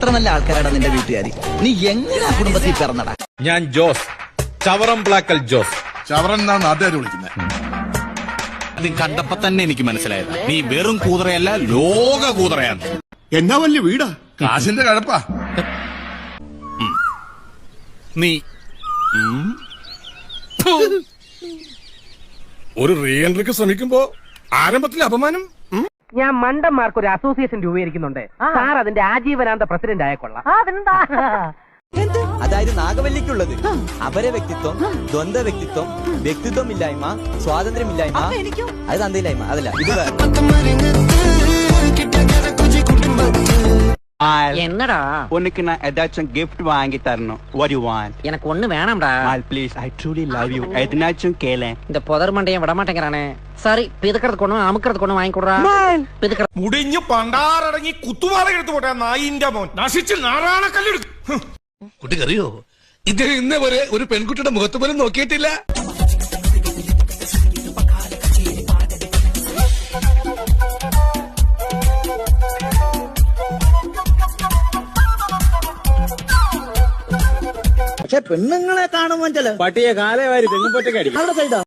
അത്ര നല്ല ആൾക്കാരാണ് നിന്റെ വീട്ടുകാരി. നീ എങ്ങനെ ആ കുടുംബത്തിൽ പിറന്നടാ? ഞാൻ ജോസ്, ചവറം ബ്ലാക്കൽ ജോസ്. ചവറൻ എന്നാണ് നാട്ടുകാർ വിളിക്കുന്നത്. നീ കണ്ടപ്പോ തന്നെ എനിക്ക് മനസ്സിലായത് നീ വെറും കൂതറയല്ല, ലോക കൂതറയാണ്. എന്നാ വലിയ വീടാ, കാശിന്റെ കഴപ്പാ. നീ ഒരു റീ എൻട്രിക്ക് ശ്രമിക്കുമ്പോ ആരംഭത്തിലെ അപമാനം. ഞാൻ മണ്ടന്മാർക്ക് ഒരു അസോസിയേഷൻ രൂപീകരിക്കുന്നുണ്ട്. സാർ അതിന്റെ ആജീവനാന്ത പ്രസിഡന്റ് ആയ കൊള്ളാം. അതായത് നാഗവല്ലിക്കുള്ളത് അപര വ്യക്തിത്വം, ദ്വന്ദ്വ വ്യക്തിത്വം, വ്യക്തിത്വമില്ലായ്മ, സ്വാതന്ത്ര്യമില്ലായ്മ, അത് തന്തയില്ലായ്മ. അതല്ല ഇത് എന്നടാ உனக்கு நான் ஏதாச்சும் கிஃப்ட் வாங்கி தரணும். What do you want? எனக்கு ஒண்ணு வேணாம்டா. Mal, please, I truly love you. எதனாச்சும் கேளேன். இந்த புதர் மண்டையை விட மாட்டேங்கிறானே. சரி, பிதுக்கிறதுக்கு ஒண்ணும் அமுக்கிறதுக்கு ஒண்ணும் வாங்கி கொடுறா. മുടിഞ്ഞു പണ്ടാറടങ്ങി കുത്തുവാള എടുത്തു പോട്ടെ നായിന്റെ മോൻ. നശിച്ച് നാറാണക്കല്ലെടുക്കും. കുട്ടിക്കറിയോ, ഇദ്ദേഹം ഇന്നേ വരെ ഒരു പെൺകുട്ടിയുടെ മുഖത്ത് പോലും നോക്കിയിട്ടില്ല. പക്ഷെ പെണ്ണുങ്ങളെ കാണുമ്പോൾ പട്ടിയെ കാലേ വാരി തെങ്ങുപൊറ്റക്കടി.